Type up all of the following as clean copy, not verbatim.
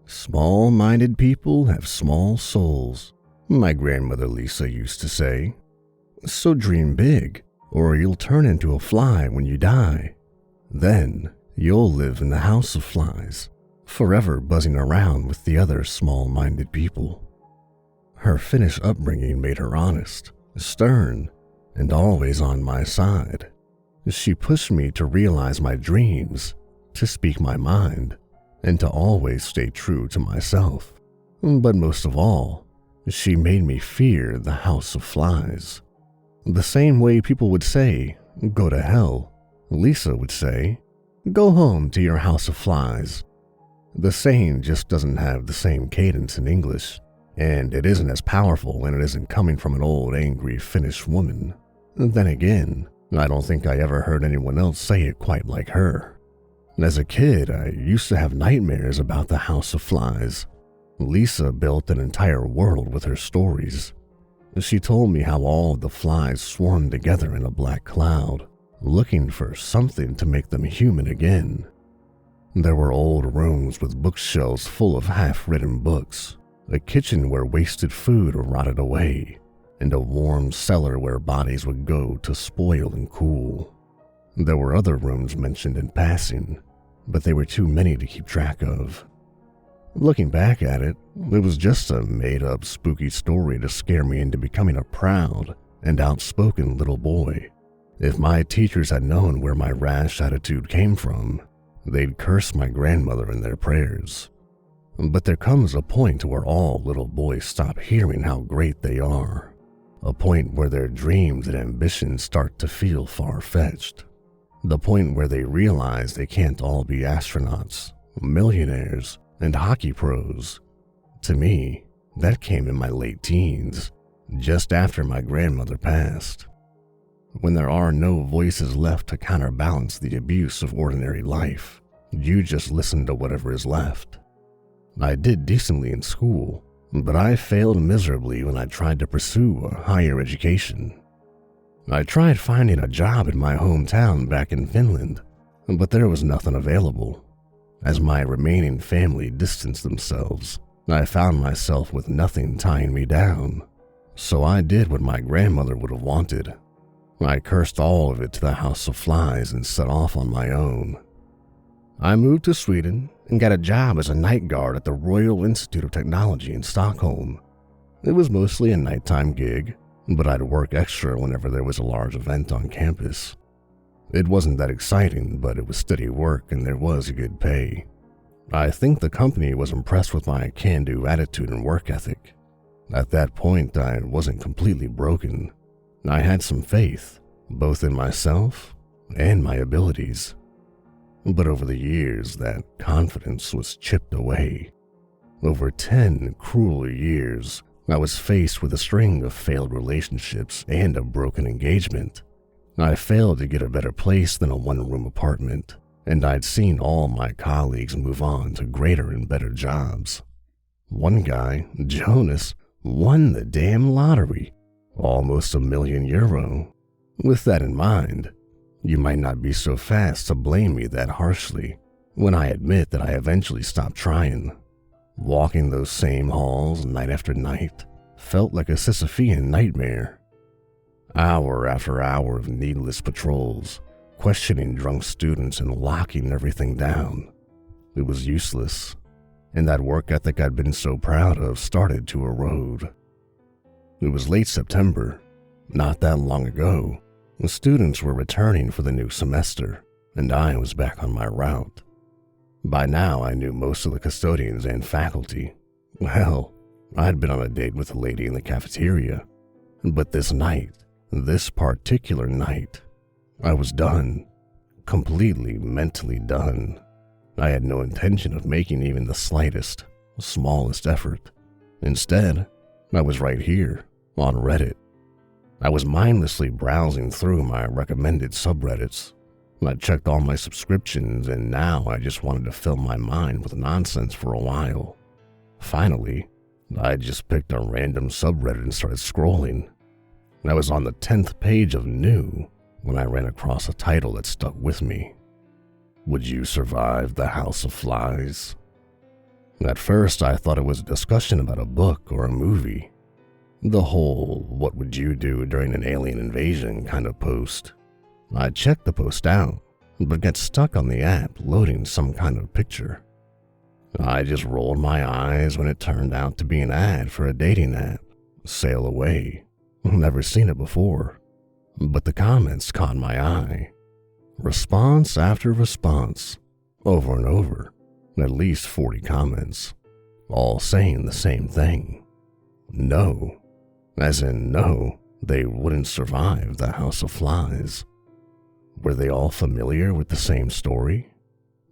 Small-minded people have small souls, my grandmother Lisa used to say. So dream big, or you'll turn into a fly when you die. Then you'll live in the house of flies, forever buzzing around with the other small-minded people. Her Finnish upbringing made her honest, stern, and always on my side. She pushed me to realize my dreams, to speak my mind, and to always stay true to myself. But most of all, she made me fear the house of flies. The same way people would say, "Go to hell," Lisa would say, "Go home to your house of flies." The saying just doesn't have the same cadence in English, and it isn't as powerful when it isn't coming from an old, angry Finnish woman. Then again, I don't think I ever heard anyone else say it quite like her. As a kid, I used to have nightmares about the house of flies. Lisa built an entire world with her stories. She told me how all of the flies swarmed together in a black cloud, looking for something to make them human again. There were old rooms with bookshelves full of half-written books, a kitchen where wasted food rotted away, and a warm cellar where bodies would go to spoil and cool. There were other rooms mentioned in passing, but they were too many to keep track of. Looking back at it, it was just a made-up spooky story to scare me into becoming a proud and outspoken little boy. If my teachers had known where my rash attitude came from, they'd curse my grandmother in their prayers. But there comes a point where all little boys stop hearing how great they are, a point where their dreams and ambitions start to feel far-fetched, the point where they realize they can't all be astronauts, millionaires, and hockey pros. To me, that came in my late teens, just after my grandmother passed. When there are no voices left to counterbalance the abuse of ordinary life, you just listen to whatever is left. I did decently in school, but I failed miserably when I tried to pursue a higher education. I tried finding a job in my hometown back in Finland, but there was nothing available. As my remaining family distanced themselves, I found myself with nothing tying me down. So I did what my grandmother would have wanted. I cursed all of it to the house of flies and set off on my own. I moved to Sweden and got a job as a night guard at the Royal Institute of Technology in Stockholm. It was mostly a nighttime gig, but I'd work extra whenever there was a large event on campus. It wasn't that exciting, but it was steady work and there was good pay. I think the company was impressed with my can-do attitude and work ethic. At that point, I wasn't completely broken. I had some faith, both in myself and my abilities. But over the years, that confidence was chipped away. Over 10 cruel years, I was faced with a string of failed relationships and a broken engagement. I failed to get a better place than a one-room apartment, and I'd seen all my colleagues move on to greater and better jobs. One guy, Jonas, won the damn lottery, almost €1 million. With that in mind, you might not be so fast to blame me that harshly when I admit that I eventually stopped trying. Walking those same halls night after night felt like a Sisyphean nightmare. Hour after hour of needless patrols, questioning drunk students and locking everything down. It was useless, and that work ethic I'd been so proud of started to erode. It was late September, not that long ago. The students were returning for the new semester, and I was back on my route. By now, I knew most of the custodians and faculty. Well, I'd been on a date with a lady in the cafeteria. But this particular night, I was done. Completely mentally done. I had no intention of making even the slightest, smallest effort. Instead, I was right here, on Reddit. I was mindlessly browsing through my recommended subreddits. I checked all my subscriptions, and now I just wanted to fill my mind with nonsense for a while. Finally, I just picked a random subreddit and started scrolling. I was on the 10th page of New when I ran across a title that stuck with me. Would you survive the House of Flies? At first, I thought it was a discussion about a book or a movie. The whole "what would you do during an alien invasion" kind of post. I checked the post out, but got stuck on the app loading some kind of picture. I just rolled my eyes when it turned out to be an ad for a dating app. Sail away. Never seen it before. But the comments caught my eye. Response after response, over and over. At least 40 comments, all saying the same thing. No. As in no, they wouldn't survive the House of Flies. Were they all familiar with the same story?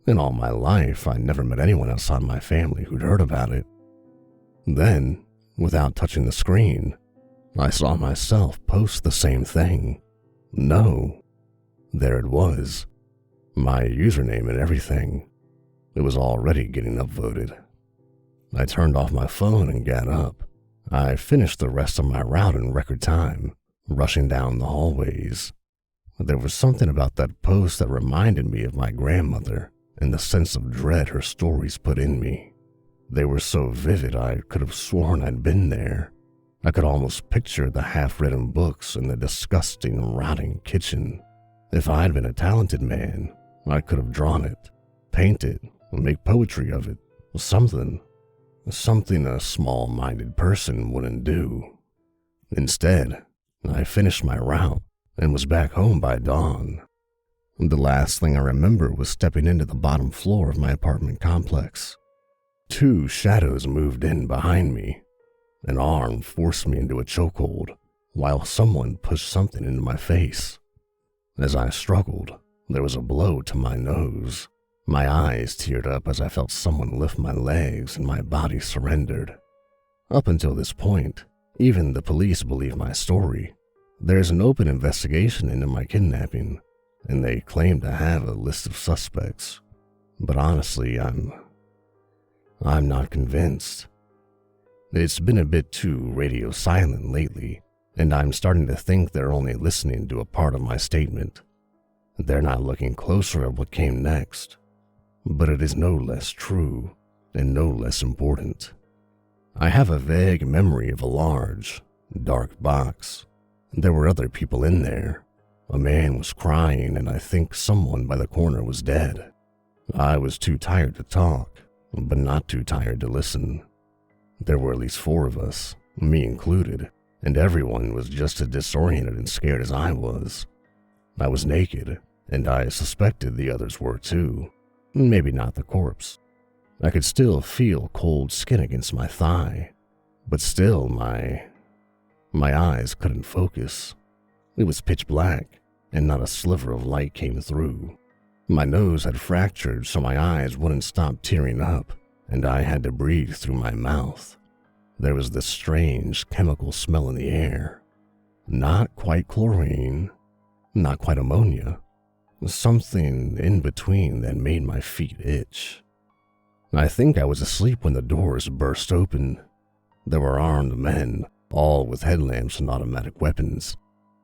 In all my life, I never met anyone outside my family who'd heard about it. Then, without touching the screen, I saw myself post the same thing. No. There it was. My username and everything. It was already getting upvoted. I turned off my phone and got up. I finished the rest of my route in record time, rushing down the hallways. There was something about that post that reminded me of my grandmother and the sense of dread her stories put in me. They were so vivid I could have sworn I'd been there. I could almost picture the half-written books in the disgusting, rotting kitchen. If I'd been a talented man, I could have drawn it, painted, and make poetry of it. Something a small-minded person wouldn't do. Instead, I finished my route and was back home by dawn. The last thing I remember was stepping into the bottom floor of my apartment complex. 2 shadows moved in behind me. An arm forced me into a chokehold, while someone pushed something into my face. As I struggled, there was a blow to my nose. My eyes teared up as I felt someone lift my legs and my body surrendered. Up until this point, even the police believe my story. There's an open investigation into my kidnapping, and they claim to have a list of suspects. But honestly, I'm not convinced. It's been a bit too radio silent lately, and I'm starting to think they're only listening to a part of my statement. They're not looking closer at what came next. But it is no less true and no less important. I have a vague memory of a large, dark box. There were other people in there. A man was crying, and I think someone by the corner was dead. I was too tired to talk, but not too tired to listen. There were at least 4 of us, me included, and everyone was just as disoriented and scared as I was. I was naked, and I suspected the others were too. Maybe not the corpse. I could still feel cold skin against my thigh, but still my eyes couldn't focus. It was pitch black, and not a sliver of light came through. My nose had fractured so my eyes wouldn't stop tearing up, and I had to breathe through my mouth. There was this strange chemical smell in the air. Not quite chlorine, not quite ammonia. Something in between that made my feet itch. I think I was asleep when the doors burst open. There were armed men, all with headlamps and automatic weapons.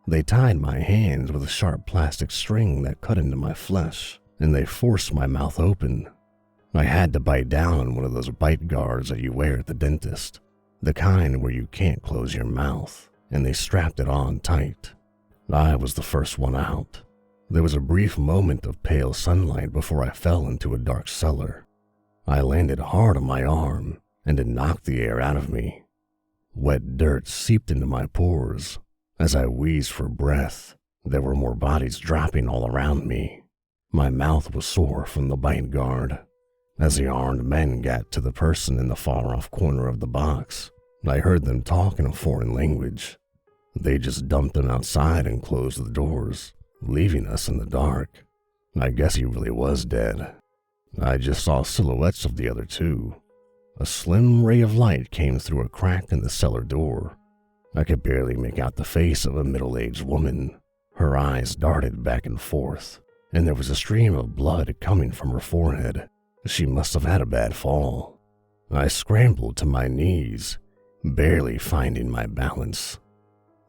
They tied my hands with a sharp plastic string that cut into my flesh, and they forced my mouth open. I had to bite down on one of those bite guards that you wear at the dentist, the kind where you can't close your mouth, and they strapped it on tight. I was the first one out. There was a brief moment of pale sunlight before I fell into a dark cellar. I landed hard on my arm, and it knocked the air out of me. Wet dirt seeped into my pores. As I wheezed for breath, there were more bodies dropping all around me. My mouth was sore from the bite guard. As the armed men got to the person in the far-off corner of the box, I heard them talk in a foreign language. They just dumped him outside and closed the doors, leaving us in the dark. I guess he really was dead. I just saw silhouettes of the other 2. A slim ray of light came through a crack in the cellar door. I could barely make out the face of a middle-aged woman. Her eyes darted back and forth, and there was a stream of blood coming from her forehead. She must have had a bad fall. I scrambled to my knees, barely finding my balance.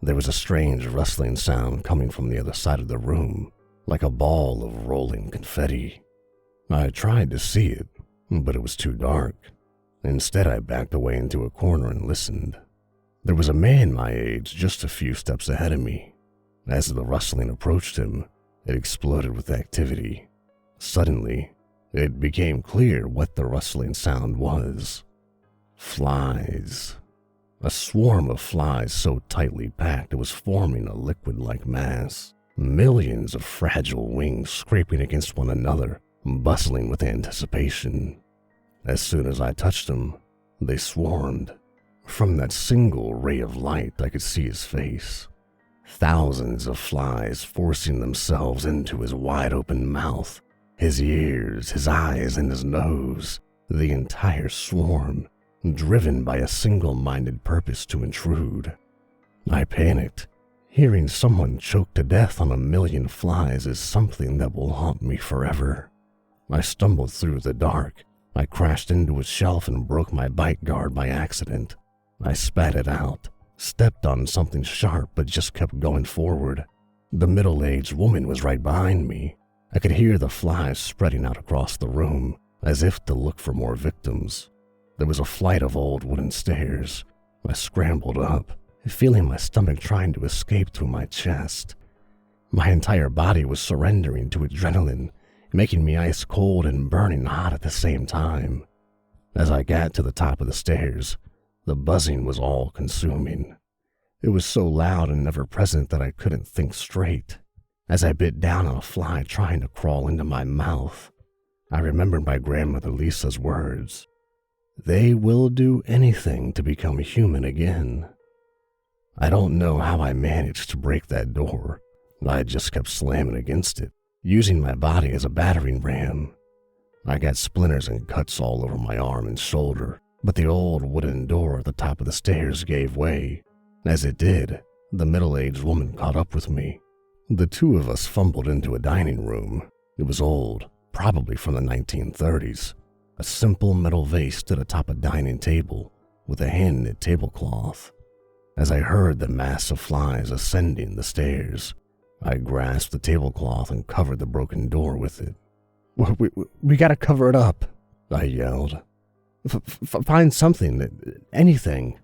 There was a strange rustling sound coming from the other side of the room, like a ball of rolling confetti. I tried to see it, but it was too dark. Instead, I backed away into a corner and listened. There was a man my age just a few steps ahead of me. As the rustling approached him, it exploded with activity. Suddenly, it became clear what the rustling sound was. Flies. A swarm of flies so tightly packed it was forming a liquid-like mass. Millions of fragile wings scraping against one another, bustling with anticipation. As soon as I touched them, they swarmed. From that single ray of light, I could see his face. Thousands of flies forcing themselves into his wide-open mouth, his ears, his eyes, and his nose. The entire swarm, driven by a single-minded purpose to intrude. I panicked. Hearing someone choke to death on 1,000,000 flies is something that will haunt me forever. I stumbled through the dark. I crashed into a shelf and broke my bite guard by accident. I spat it out, stepped on something sharp but just kept going forward. The middle-aged woman was right behind me. I could hear the flies spreading out across the room, as if to look for more victims. There was a flight of old wooden stairs. I scrambled up, feeling my stomach trying to escape through my chest. My entire body was surrendering to adrenaline, making me ice cold and burning hot at the same time. As I got to the top of the stairs, the buzzing was all-consuming. It was so loud and ever-present that I couldn't think straight. As I bit down on a fly trying to crawl into my mouth, I remembered my grandmother Lisa's words. They will do anything to become human again. I don't know how I managed to break that door. I just kept slamming against it, using my body as a battering ram. I got splinters and cuts all over my arm and shoulder, but the old wooden door at the top of the stairs gave way. As it did, the middle-aged woman caught up with me. The two of us fumbled into a dining room. It was old, probably from the 1930s. A simple metal vase stood atop a dining table with a hand-knit tablecloth. As I heard the mass of flies ascending the stairs, I grasped the tablecloth and covered the broken door with it. We gotta cover it up, I yelled. Find something, anything.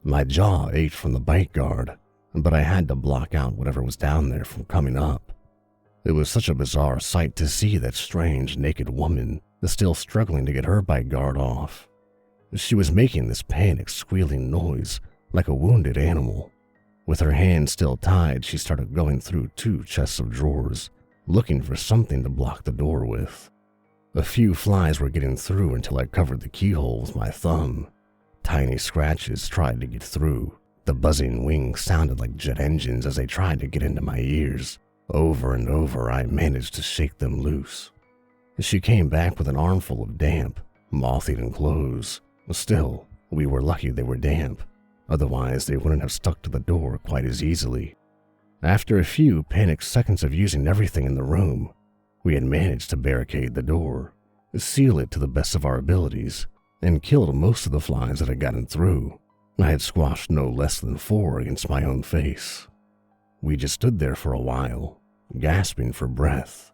My jaw ached from the bite guard, but I had to block out whatever was down there from coming up. It was such a bizarre sight to see that strange, naked woman still struggling to get her bite guard off. She was making this panicked, squealing noise like a wounded animal. With her hands still tied, she started going through 2 chests of drawers, looking for something to block the door with. A few flies were getting through until I covered the keyhole with my thumb. Tiny scratches tried to get through. The buzzing wings sounded like jet engines as they tried to get into my ears. Over and over, I managed to shake them loose. She came back with an armful of damp, moth-eaten clothes. Still, we were lucky they were damp. Otherwise, they wouldn't have stuck to the door quite as easily. After a few panicked seconds of using everything in the room, we had managed to barricade the door, seal it to the best of our abilities, and killed most of the flies that had gotten through. I had squashed no less than 4 against my own face. We just stood there for a while, gasping for breath.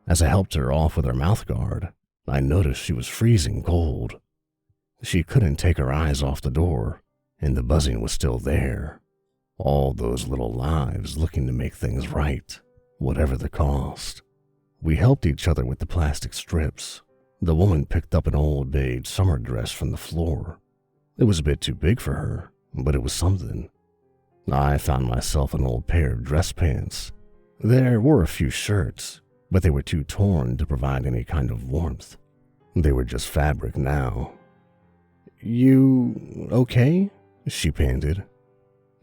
As I helped her off with her mouth guard, I noticed she was freezing cold. She couldn't take her eyes off the door, and the buzzing was still there. All those little lives looking to make things right, whatever the cost. We helped each other with the plastic strips. The woman picked up an old beige summer dress from the floor. It was a bit too big for her, but it was something. I found myself an old pair of dress pants. There were a few shirts, but they were too torn to provide any kind of warmth. They were just fabric now. You okay? She panted.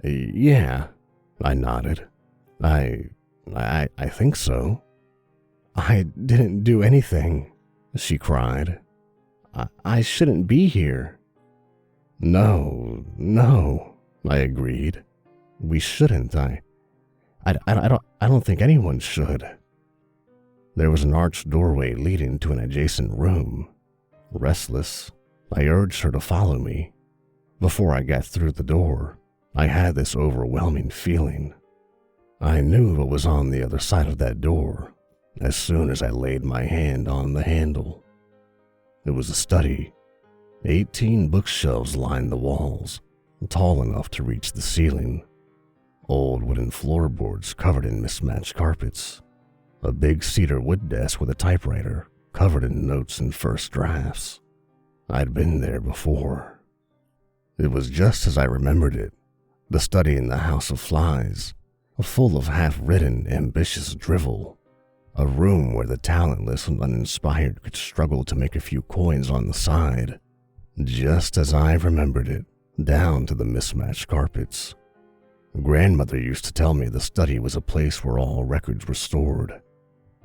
Yeah, I nodded. I think so. I didn't do anything, she cried. I shouldn't be here. No, I agreed. We shouldn't. I don't think anyone should. There was an arched doorway leading to an adjacent room. Restless, I urged her to follow me. Before I got through the door, I had this overwhelming feeling. I knew what was on the other side of that door as soon as I laid my hand on the handle. It was a study, 18 bookshelves lined the walls, tall enough to reach the ceiling. Old wooden floorboards covered in mismatched carpets. A big cedar wood desk with a typewriter covered in notes and first drafts. I'd been there before. It was just as I remembered it, the study in the House of Flies, full of half-written, ambitious drivel. A room where the talentless and uninspired could struggle to make a few coins on the side. Just as I remembered it, down to the mismatched carpets. Grandmother used to tell me the study was a place where all records were stored.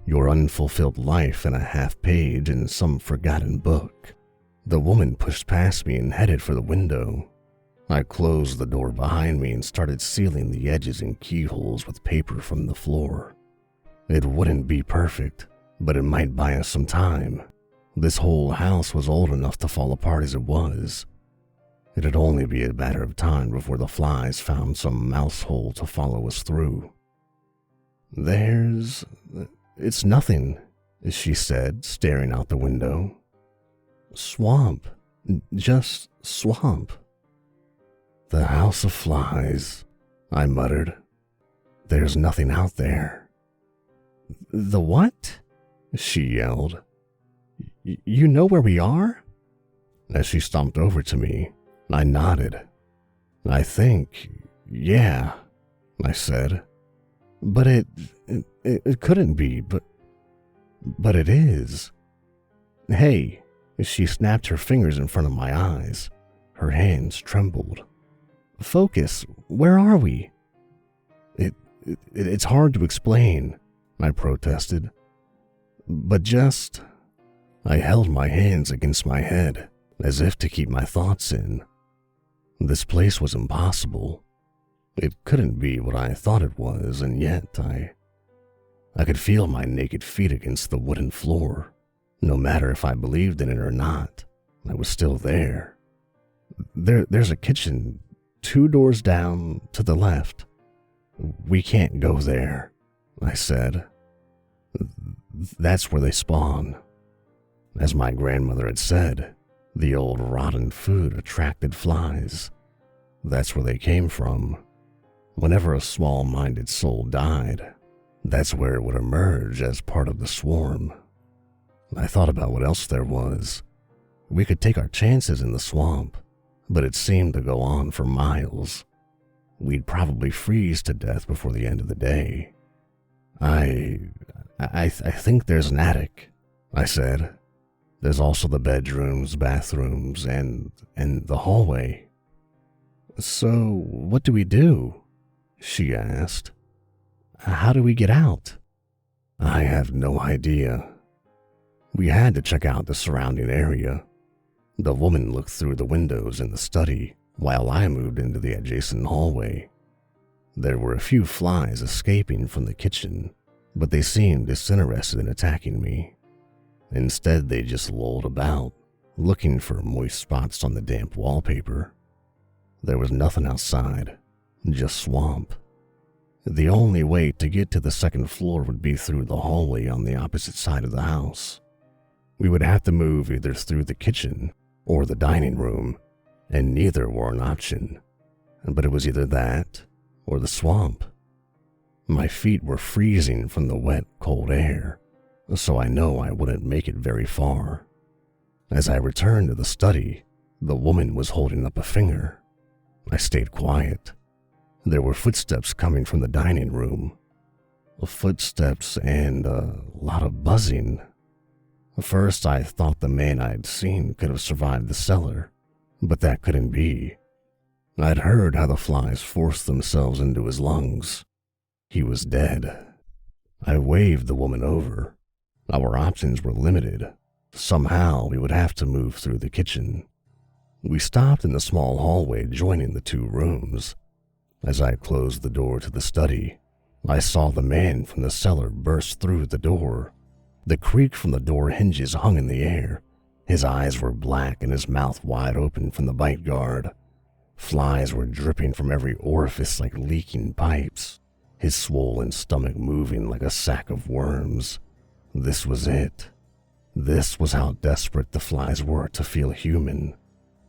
Your unfulfilled life in a half-page in some forgotten book. The woman pushed past me and headed for the window. I closed the door behind me and started sealing the edges and keyholes with paper from the floor. It wouldn't be perfect, but it might buy us some time. This whole house was old enough to fall apart as it was. It'd only be a matter of time before the flies found some mouse hole to follow us through. It's nothing, she said, staring out the window. Swamp. Just swamp. The House of Flies, I muttered. There's nothing out there. The what? She yelled. You know where we are? As she stomped over to me, I nodded. I think, yeah, I said. But it couldn't be, but it is. Hey, she snapped her fingers in front of my eyes. Her hands trembled. Focus, where are we? It's hard to explain, I protested. But just... I held my hands against my head, as if to keep my thoughts in. This place was impossible. It couldn't be what I thought it was, and yet I could feel my naked feet against the wooden floor. No matter if I believed in it or not, I was still there. There's a kitchen 2 doors down to the left. We can't go there, I said. That's where they spawn. As my grandmother had said, the old rotten food attracted flies. That's where they came from. Whenever a small-minded soul died, that's where it would emerge as part of the swarm. I thought about what else there was. We could take our chances in the swamp, but it seemed to go on for miles. We'd probably freeze to death before the end of the day. I think there's an attic, I said. There's also the bedrooms, bathrooms, and the hallway. So, what do we do? She asked. How do we get out? I have no idea. We had to check out the surrounding area. The woman looked through the windows in the study while I moved into the adjacent hallway. There were a few flies escaping from the kitchen, but they seemed disinterested in attacking me. Instead, they just lolled about, looking for moist spots on the damp wallpaper. There was nothing outside, just swamp. The only way to get to the second floor would be through the hallway on the opposite side of the house. We would have to move either through the kitchen or the dining room, and neither were an option. But it was either that or the swamp. My feet were freezing from the wet, cold air, so I know I wouldn't make it very far. As I returned to the study, the woman was holding up a finger. I stayed quiet. There were footsteps coming from the dining room. Footsteps and a lot of buzzing. First, I thought the man I'd seen could have survived the cellar, but that couldn't be. I'd heard how the flies forced themselves into his lungs. He was dead. I waved the woman over. Our options were limited. Somehow, we would have to move through the kitchen. We stopped in the small hallway joining the 2 rooms. As I closed the door to the study, I saw the man from the cellar burst through the door. The creak from the door hinges hung in the air. His eyes were black and his mouth wide open from the bite guard. Flies were dripping from every orifice like leaking pipes, his swollen stomach moving like a sack of worms. This was it. This was how desperate the flies were to feel human.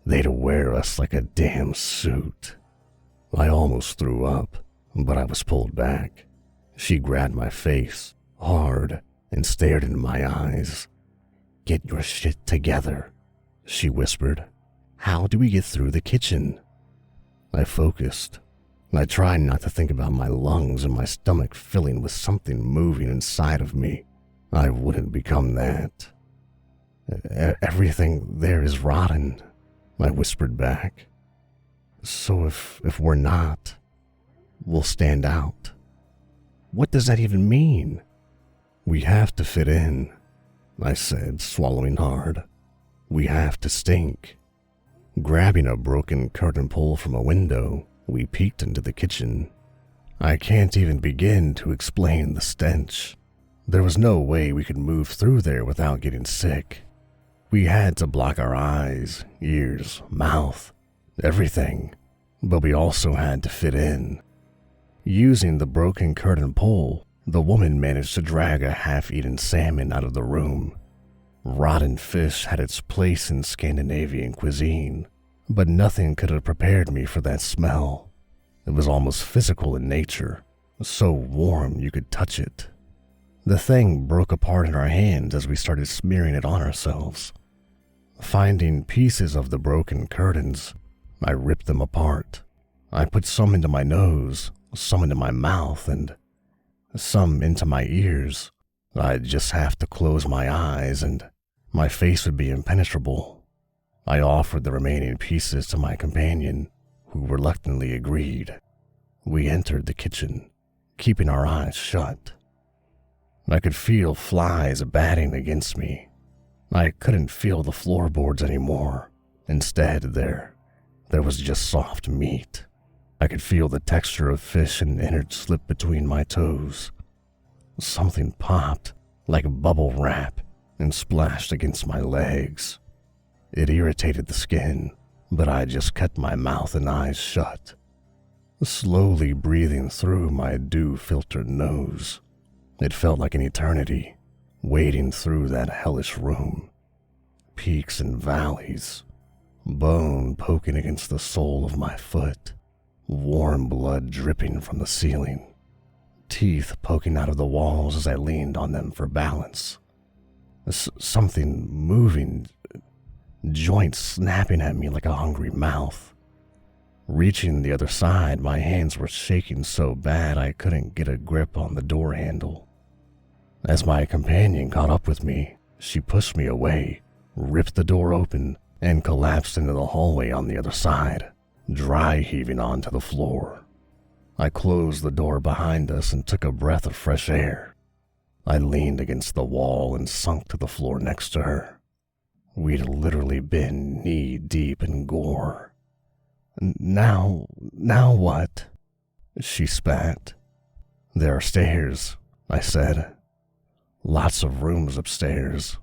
They'd wear us like a damn suit. I almost threw up, but I was pulled back. She grabbed my face hard and stared into my eyes. "Get your shit together," she whispered. "How do we get through the kitchen?" I focused. I tried not to think about my lungs and my stomach filling with something moving inside of me. I wouldn't become that. "Everything there is rotten," I whispered back. "So if we're not, we'll stand out." "What does that even mean?" "We have to fit in," I said, swallowing hard. "We have to stink." Grabbing a broken curtain pole from a window, we peeked into the kitchen. I can't even begin to explain the stench. There was no way we could move through there without getting sick. We had to block our eyes, ears, mouth, everything, but we also had to fit in. Using the broken curtain pole, the woman managed to drag a half-eaten salmon out of the room. Rotten fish had its place in Scandinavian cuisine, but nothing could have prepared me for that smell. It was almost physical in nature, so warm you could touch it. The thing broke apart in our hands as we started smearing it on ourselves. Finding pieces of the broken curtains, I ripped them apart. I put some into my nose, some into my mouth, and some into my ears. I'd just have to close my eyes and my face would be impenetrable. I offered the remaining pieces to my companion, who reluctantly agreed. We entered the kitchen, keeping our eyes shut. I could feel flies batting against me. I couldn't feel the floorboards anymore. Instead, there was just soft meat. I could feel the texture of fish and innards slip between my toes. Something popped, like bubble wrap, and splashed against my legs. It irritated the skin, but I just kept my mouth and eyes shut, slowly breathing through my dew-filtered nose. It felt like an eternity, wading through that hellish room. Peaks and valleys, bone poking against the sole of my foot, warm blood dripping from the ceiling, teeth poking out of the walls as I leaned on them for balance. Something moving, joints snapping at me like a hungry mouth. Reaching the other side, my hands were shaking so bad I couldn't get a grip on the door handle. As my companion caught up with me, she pushed me away, ripped the door open, and collapsed into the hallway on the other side, dry heaving onto the floor. I closed the door behind us and took a breath of fresh air. I leaned against the wall and sunk to the floor next to her. We'd literally been knee-deep in gore. Now what?" she spat. "There are stairs," I said. "Lots of rooms upstairs."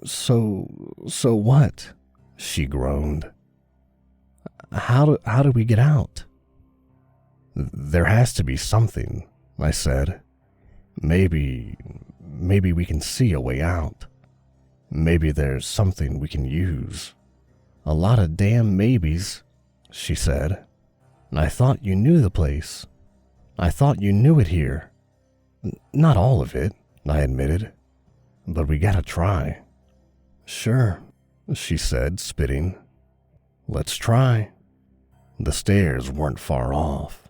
So what?" she groaned. How do we get out?" "There has to be something," I said. Maybe we can see a way out. Maybe there's something we can use." "A lot of damn maybes," she said. "I thought you knew the place. I thought you knew it here." "Not all of it," I admitted, "but we gotta try." "Sure," she said, spitting. "Let's try." The stairs weren't far off.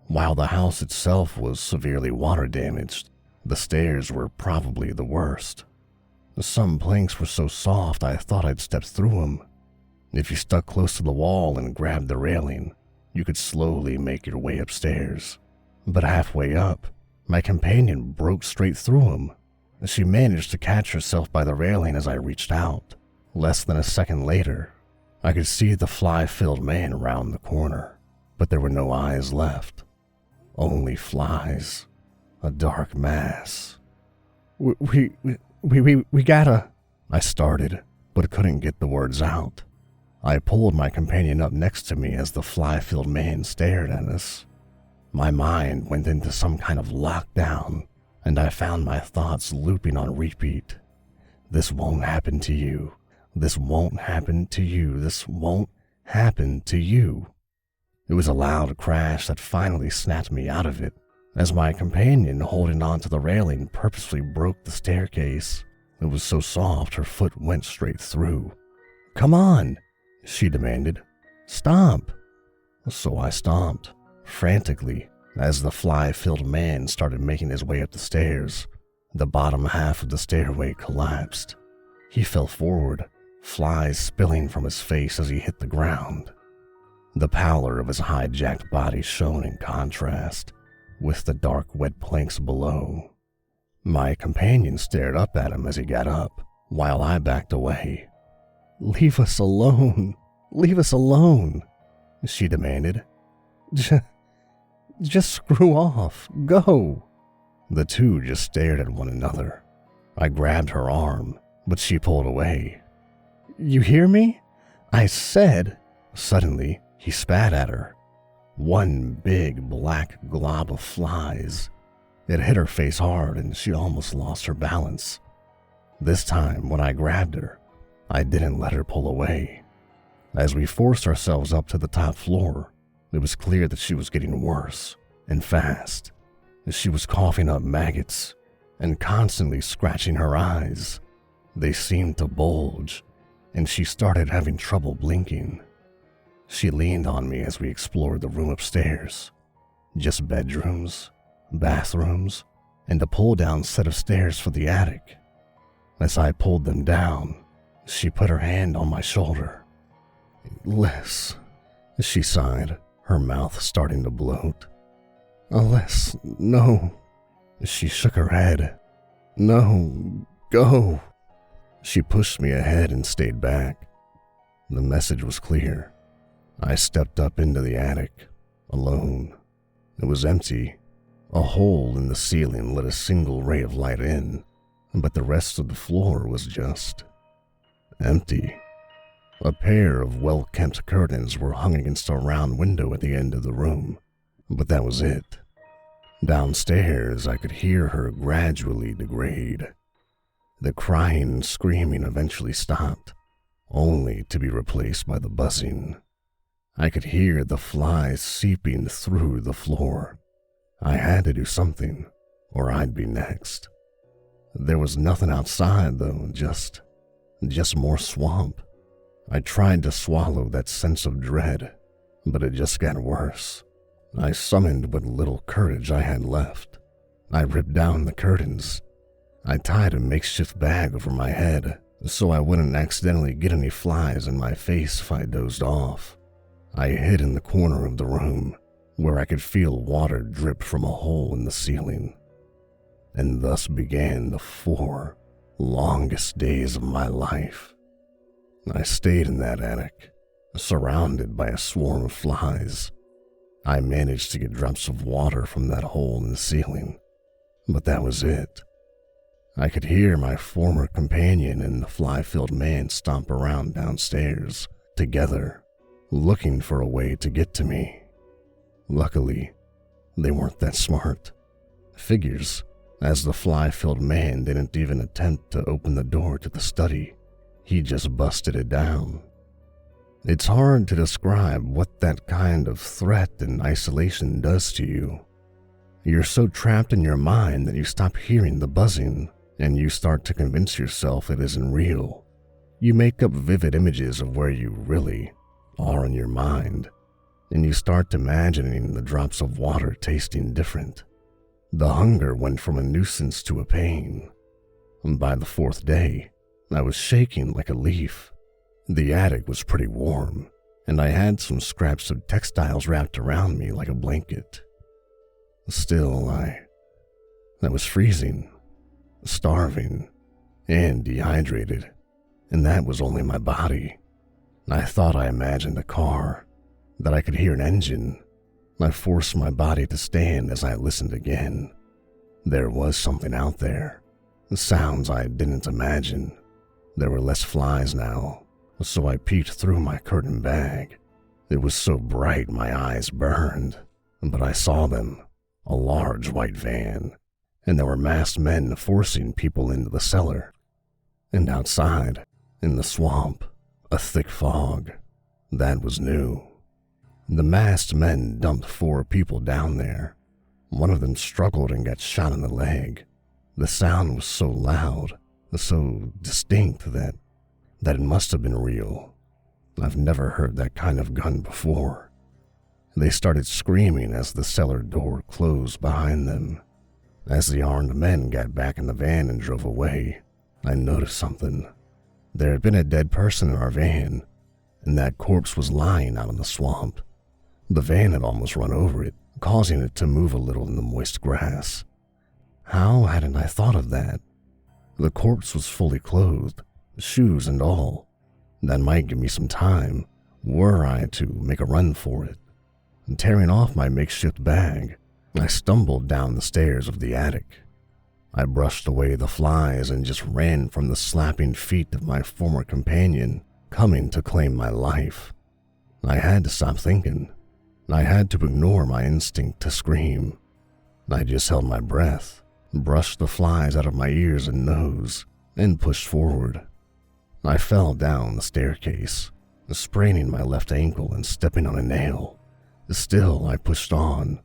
While the house itself was severely water damaged, the stairs were probably the worst. Some planks were so soft I thought I'd stepped through them. If you stuck close to the wall and grabbed the railing, you could slowly make your way upstairs. But halfway up, my companion broke straight through them. She managed to catch herself by the railing as I reached out. Less than a second later, I could see the fly-filled man around the corner, but there were no eyes left. Only flies. A dark mass. We gotta," I started, but couldn't get the words out. I pulled my companion up next to me as the fly-filled man stared at us. My mind went into some kind of lockdown, and I found my thoughts looping on repeat. "This won't happen to you. This won't happen to you. This won't happen to you." It was a loud crash that finally snapped me out of it, as my companion, holding onto the railing, purposefully broke the staircase. It was so soft her foot went straight through. "Come on," she demanded. "Stomp." So I stomped, frantically, as the fly-filled man started making his way up the stairs. The bottom half of the stairway collapsed. He fell forward, flies spilling from his face as he hit the ground. The pallor of his hijacked body shone in contrast with the dark, wet planks below. My companion stared up at him as he got up, while I backed away. "Leave us alone! Leave us alone!" she demanded. Just screw off. Go." The two just stared at one another. I grabbed her arm, but she pulled away. "You hear me? I said—" Suddenly, he spat at her. One big black glob of flies. It hit her face hard and she almost lost her balance. This time, when I grabbed her, I didn't let her pull away. As we forced ourselves up to the top floor, it was clear that she was getting worse, and fast. She was coughing up maggots and constantly scratching her eyes. They seemed to bulge, and she started having trouble blinking. She leaned on me as we explored the room upstairs. Just bedrooms, bathrooms, and a pull-down set of stairs for the attic. As I pulled them down, she put her hand on my shoulder. "Les," she sighed, her mouth starting to bloat. "Les, no." She shook her head. "No, go." She pushed me ahead and stayed back. The message was clear. I stepped up into the attic, alone. It was empty. A hole in the ceiling let a single ray of light in, but the rest of the floor was just empty. A pair of well-kept curtains were hung against a round window at the end of the room, but that was it. Downstairs, I could hear her gradually degrade. The crying and screaming eventually stopped, only to be replaced by the buzzing. I could hear the flies seeping through the floor. I had to do something, or I'd be next. There was nothing outside, though, just more swamp. I tried to swallow that sense of dread, but it just got worse. I summoned what little courage I had left. I ripped down the curtains. I tied a makeshift bag over my head so I wouldn't accidentally get any flies in my face if I dozed off. I hid in the corner of the room where I could feel water drip from a hole in the ceiling. And thus began the 4 longest days of my life. I stayed in that attic, surrounded by a swarm of flies. I managed to get drops of water from that hole in the ceiling, but that was it. I could hear my former companion and the fly-filled man stomp around downstairs, together, looking for a way to get to me. Luckily, they weren't that smart. Figures, as the fly-filled man didn't even attempt to open the door to the study. He just busted it down. It's hard to describe what that kind of threat and isolation does to you. You're so trapped in your mind that you stop hearing the buzzing, and you start to convince yourself it isn't real. You make up vivid images of where you really are in your mind, and you start imagining the drops of water tasting different. The hunger went from a nuisance to a pain. By the 4th day, I was shaking like a leaf. The attic was pretty warm, and I had some scraps of textiles wrapped around me like a blanket. Still, I was freezing, starving, and dehydrated, and that was only my body. I thought I imagined a car, that I could hear an engine. I forced my body to stand as I listened again. There was something out there, sounds I didn't imagine. There were less flies now, so I peeked through my curtain bag. It was so bright my eyes burned, but I saw them, a large white van, and there were masked men forcing people into the cellar. And outside, In the swamp, a thick fog. That was new. The masked men dumped 4 people down there. One of them struggled and got shot in the leg. The sound was so loud, so distinct that it must have been real. I've never heard that kind of gun before. They started screaming as the cellar door closed behind them. As the armed men got back in the van and drove away, I noticed something. There had been a dead person in our van, and that corpse was lying out in the swamp. The van had almost run over it, causing it to move a little in the moist grass. How hadn't I thought of that? The corpse was fully clothed, shoes and all. That might give me some time, were I to make a run for it. And tearing off my makeshift bag, I stumbled down the stairs of the attic. I brushed away the flies and just ran from the slapping feet of my former companion, coming to claim my life. I had to stop thinking. I had to ignore my instinct to scream. I just held my breath, brushed the flies out of my ears and nose, and pushed forward. I fell down the staircase, spraining my left ankle and stepping on a nail. Still, I pushed on.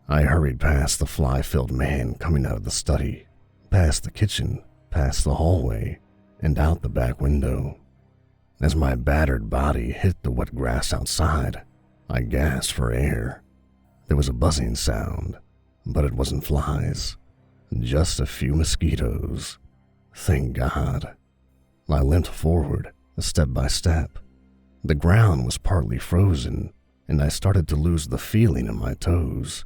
I hurried past the fly-filled man coming out of the study, past the kitchen, past the hallway, and out the back window. As my battered body hit the wet grass outside, I gasped for air. There was a buzzing sound, but it wasn't flies, just a few mosquitoes. Thank God. I limped forward, step by step. The ground was partly frozen, and I started to lose the feeling in my toes.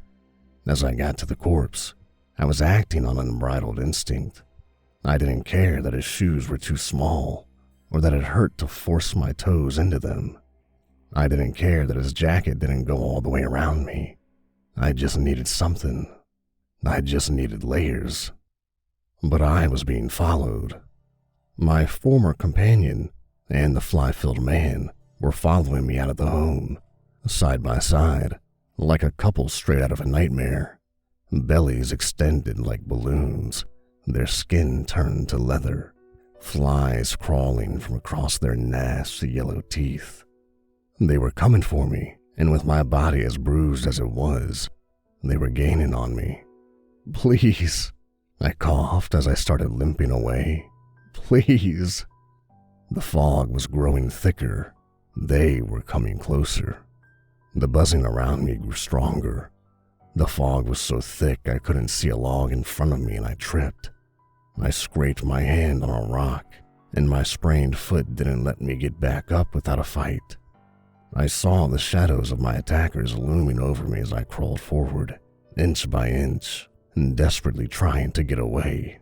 As I got to the corpse, I was acting on unbridled instinct. I didn't care that his shoes were too small, or that it hurt to force my toes into them. I didn't care that his jacket didn't go all the way around me. I just needed something. I just needed layers. But I was being followed. My former companion and the fly-filled man were following me out of the home, side by side, like a couple straight out of a nightmare. Bellies extended like balloons, their skin turned to leather, flies crawling from across their nasty yellow teeth. They were coming for me, and with my body as bruised as it was, they were gaining on me. "Please," I coughed as I started limping away. "Please." The fog was growing thicker. They were coming closer. The buzzing around me grew stronger. The fog was so thick I couldn't see a log in front of me and I tripped. I scraped my hand on a rock, and my sprained foot didn't let me get back up without a fight. I saw the shadows of my attackers looming over me as I crawled forward, inch by inch, desperately trying to get away.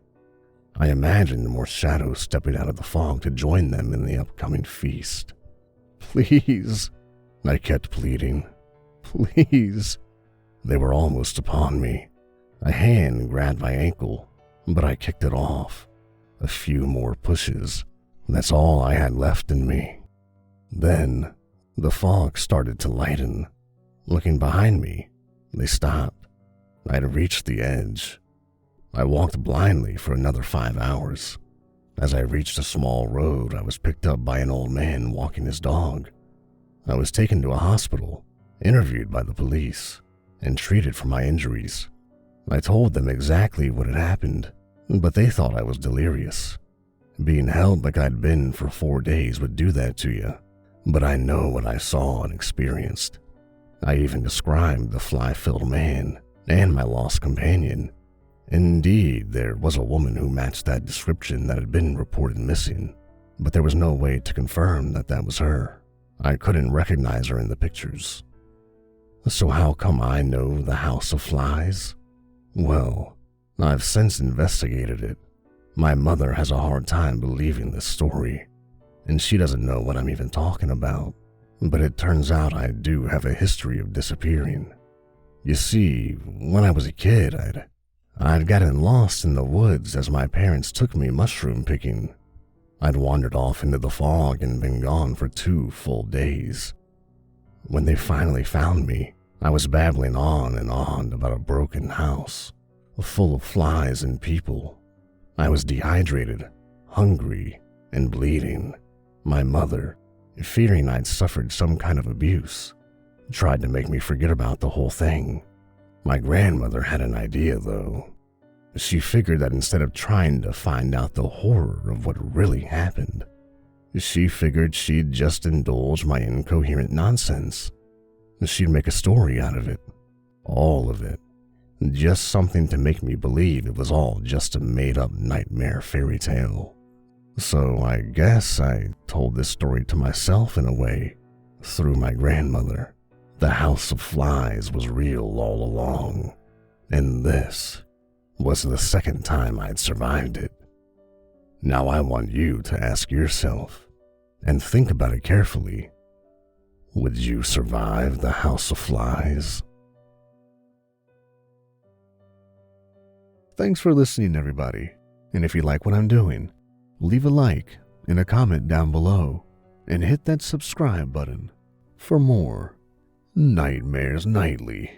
I imagined more shadows stepping out of the fog to join them in the upcoming feast. "Please," I kept pleading. "Please." They were almost upon me. A hand grabbed my ankle, but I kicked it off. A few more pushes. That's all I had left in me. Then, the fog started to lighten. Looking behind me, they stopped. I'd reached the edge. I walked blindly for another 5 hours. As I reached a small road, I was picked up by an old man walking his dog. I was taken to a hospital, interviewed by the police, and treated for my injuries. I told them exactly what had happened, but they thought I was delirious. Being held like I'd been for 4 days would do that to you, but I know what I saw and experienced. I even described the fly-filled man and my lost companion. Indeed, there was a woman who matched that description that had been reported missing, but there was no way to confirm that that was her. I couldn't recognize her in the pictures. So how come I know the House of Flies? Well, I've since investigated it. My mother has a hard time believing this story, and she doesn't know what I'm even talking about, but it turns out I do have a history of disappearing. You see, when I was a kid, I'd gotten lost in the woods as my parents took me mushroom picking. I'd wandered off into the fog and been gone for 2 full days. When they finally found me, I was babbling on and on about a broken house, full of flies and people. I was dehydrated, hungry, and bleeding, My mother, fearing I'd suffered some kind of abuse, tried to make me forget about the whole thing. My grandmother had an idea, though. She figured that instead of trying to find out the horror of what really happened, she figured she'd just indulge my incoherent nonsense. She'd make a story out of it. All of it. Just something to make me believe it was all just a made-up nightmare fairy tale. So I guess I told this story to myself in a way, through my grandmother. The House of Flies was real all along, and this was the second time I'd survived it. Now I want you to ask yourself, and think about it carefully, would you survive the House of Flies? Thanks for listening, everybody, and if you like what I'm doing, leave a like and a comment down below, and hit that subscribe button for more Nightmares Nightly.